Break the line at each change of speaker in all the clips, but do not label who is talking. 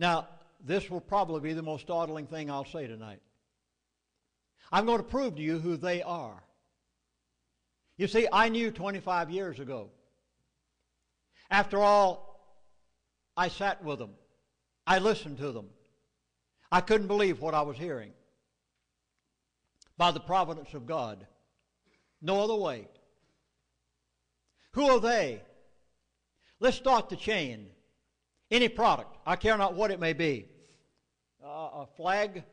Now, this will probably be the most startling thing I'll say tonight. I'm going to prove to you who they are. You see, I knew 25 years ago. After all, I sat with them. I listened to them. I couldn't believe what I was hearing. By the providence of God. No other way. Who are they? Let's start the chain. Any product, I care not what it may be. A flag,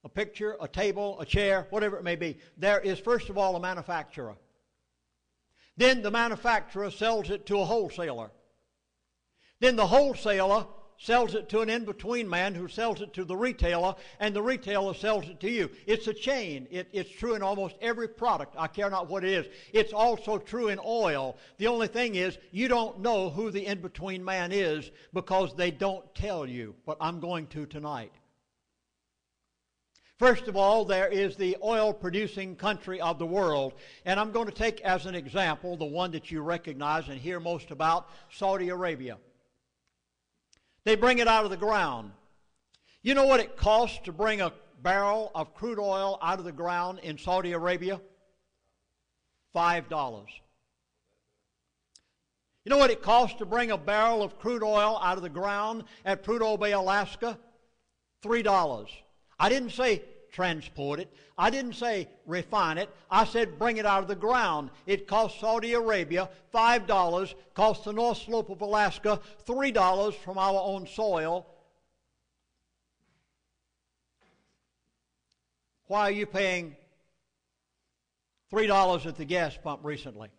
a picture, a table, a chair, whatever it may be. There is, first of all, a manufacturer. Then the manufacturer sells it to a wholesaler. Then the wholesaler sells it to an in-between man who sells it to the retailer, and the retailer sells it to you. It's a chain. It's true in almost every product. I care not what it is. It's also true in oil. The only thing is, you don't know who the in-between man is because they don't tell you, but I'm going to tonight. First of all, there is the oil-producing country of the world, and I'm going to take as an example the one that you recognize and hear most about, Saudi Arabia. They bring it out of the ground. You know what it costs to bring a barrel of crude oil out of the ground in Saudi Arabia? $5. You know what it costs to bring a barrel of crude oil out of the ground at Prudhoe Bay, Alaska? $3. I didn't say transport it. I didn't say refine it. I said bring it out of the ground. It cost Saudi Arabia $5, cost the North Slope of Alaska $3 from our own soil. Why are you paying $3 at the gas pump recently?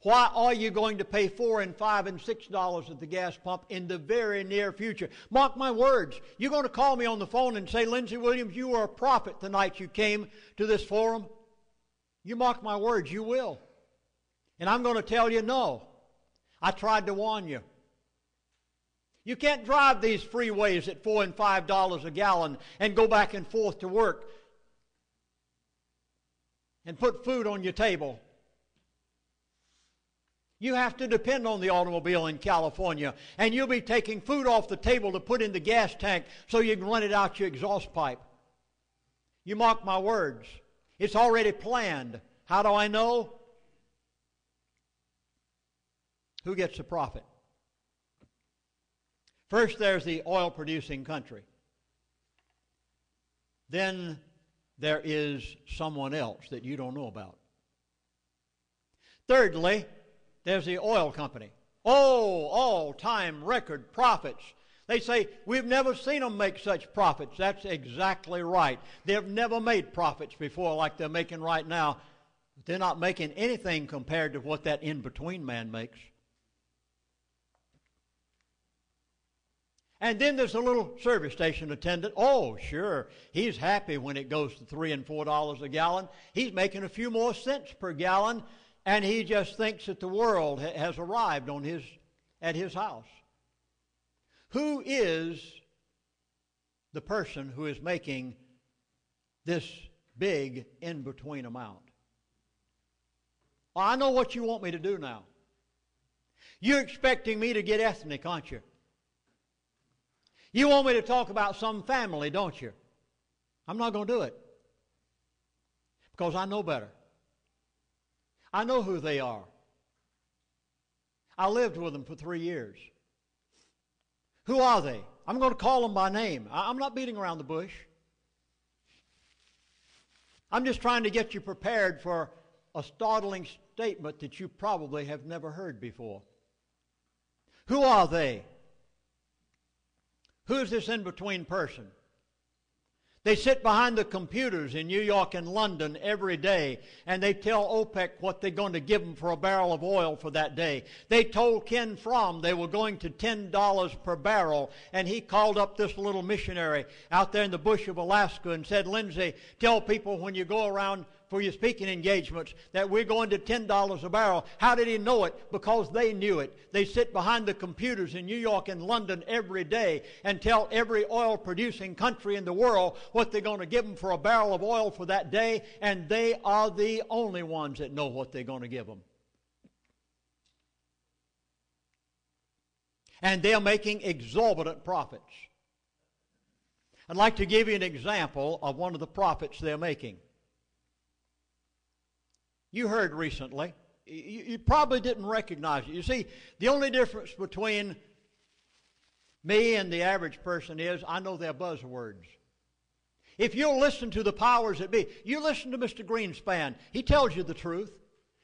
Why are you going to pay $4 and $5 and $6 at the gas pump in the very near future? Mark my words. You're going to call me on the phone and say, Lindsey Williams, you were a prophet the night you came to this forum. You mark my words, you will. And I'm going to tell you, no. I tried to warn you. You can't drive these freeways at $4 and $5 a gallon and go back and forth to work and put food on your table. You have to depend on the automobile in California, and you'll be taking food off the table to put in the gas tank so you can run it out your exhaust pipe. You mark my words. It's already planned. How do I know? Who gets the profit? First, there's the oil-producing country. Then there is someone else that you don't know about. Thirdly, there's the oil company. Oh, all-time record profits. They say, we've never seen them make such profits. That's exactly right. They've never made profits before like they're making right now. They're not making anything compared to what that in-between man makes. And then there's a little service station attendant. Oh, sure, he's happy when it goes to $3 and $4 a gallon. He's making a few more cents per gallon. And he just thinks that the world has arrived at his house. Who is the person who is making this big in-between amount? Well, I know what you want me to do now. You're expecting me to get ethnic, aren't you? You want me to talk about some family, don't you? I'm not going to do it because I know better. I know who they are. I lived with them for 3 years. Who are they? I'm going to call them by name. I'm not beating around the bush. I'm just trying to get you prepared for a startling statement that you probably have never heard before. Who are they? Who is this in-between person? They sit behind the computers in New York and London every day, and they tell OPEC what they're going to give them for a barrel of oil for that day. They told Ken Fromm they were going to $10 per barrel, and he called up this little missionary out there in the bush of Alaska and said, Lindsey, tell people when you go around for your speaking engagements that we're going to $10 a barrel. How did he know it? Because they knew it. They sit behind the computers in New York and London every day and tell every oil-producing country in the world what they're going to give them for a barrel of oil for that day, and they are the only ones that know what they're going to give them. And they're making exorbitant profits. I'd like to give you an example of one of the profits they're making. You heard recently, you probably didn't recognize it. You see, the only difference between me and the average person is I know their buzzwords. If you'll listen to the powers that be, you listen to Mr. Greenspan. He tells you the truth.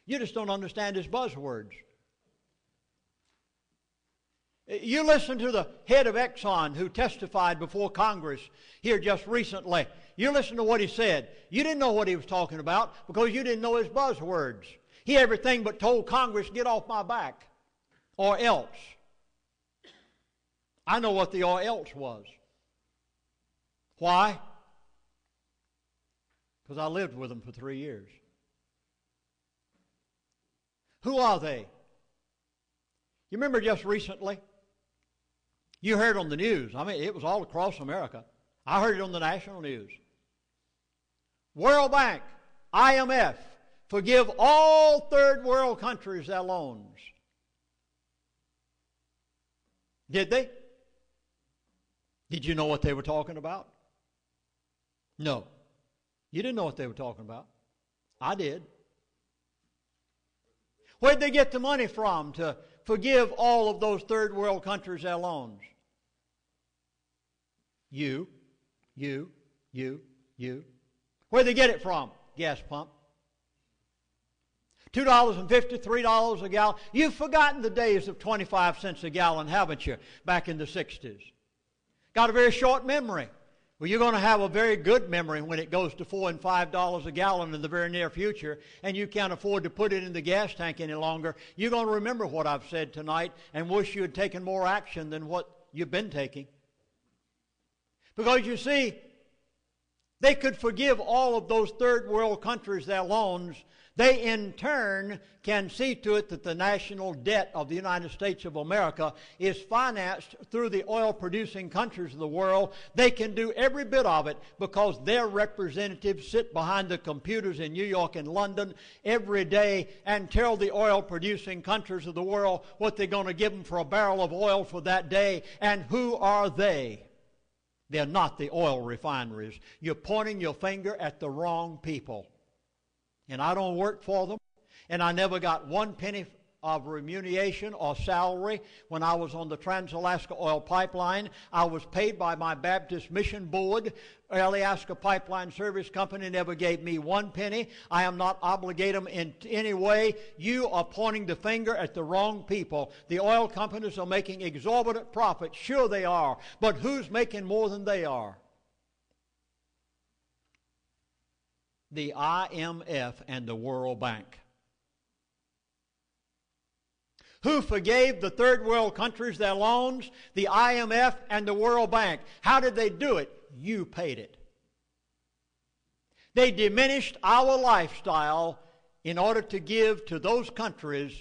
You just don't understand his buzzwords. You listen to the head of Exxon who testified before Congress here just recently. You listen to what he said. You didn't know what he was talking about because you didn't know his buzzwords. He everything but told Congress, get off my back, or else. I know what the or else was. Why? Because I lived with them for 3 years. Who are they? You remember just recently? You heard on the news. I mean, it was all across America. I heard it on the national news. World Bank, IMF, forgive all third world countries their loans. Did they? Did you know what they were talking about? No. You didn't know what they were talking about. I did. Where'd they get the money from to forgive all of those third world countries their loans? You. Where'd they get it from? Gas pump. $2.50, $3 a gallon. You've forgotten the days of 25 cents a gallon, haven't you, back in the 60s? Got a very short memory. Well, you're going to have a very good memory when it goes to $4 and $5 a gallon in the very near future, and you can't afford to put it in the gas tank any longer. You're going to remember what I've said tonight and wish you had taken more action than what you've been taking. Because you see, they could forgive all of those third world countries their loans. They in turn can see to it that the national debt of the United States of America is financed through the oil-producing countries of the world. They can do every bit of it because their representatives sit behind the computers in New York and London every day and tell the oil-producing countries of the world what they're going to give them for a barrel of oil for that day. And who are they? They're not the oil refineries. You're pointing your finger at the wrong people. And I don't work for them, and I never got 1 penny of remuneration or salary when I was on the Transalaska oil pipeline. I was paid by my Baptist mission board. Alyeska Pipeline Service Company never gave me 1 penny. I am not obligated them in any way. You are pointing the finger at the wrong people. The oil companies are making exorbitant profits. Sure they are. But who's making more than they are? The IMF and the World Bank. Who forgave the third world countries their loans? The IMF and the World Bank. How did they do it? You paid it. They diminished our lifestyle in order to give to those countries.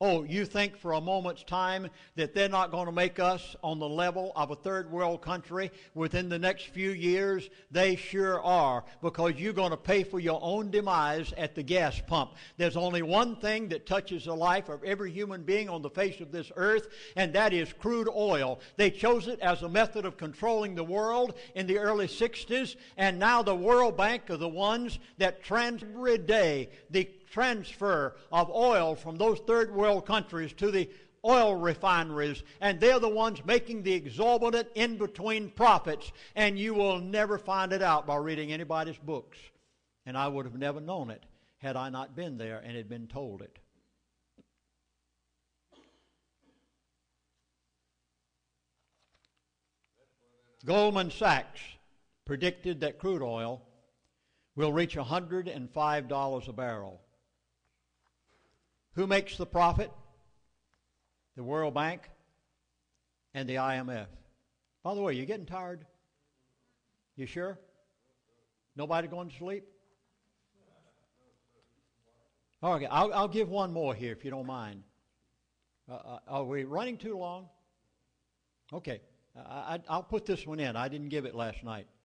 Oh, you think for a moment's time that they're not going to make us on the level of a third world country within the next few years? They sure are, because you're going to pay for your own demise at the gas pump. There's only one thing that touches the life of every human being on the face of this earth, and that is crude oil. They chose it as a method of controlling the world in the early 60s, and now the World Bank are the ones that every day the transfer of oil from those third world countries to the oil refineries, and they're the ones making the exorbitant in-between profits, and you will never find it out by reading anybody's books. And I would have never known it had I not been there and had been told it. Goldman Sachs predicted that crude oil will reach $105 a barrel. Who makes the profit? The World Bank and the IMF. By the way, you getting tired? You sure? Nobody going to sleep? Okay, I'll give one more here if you don't mind. Are we running too long? Okay, I'll put this one in. I didn't give it last night.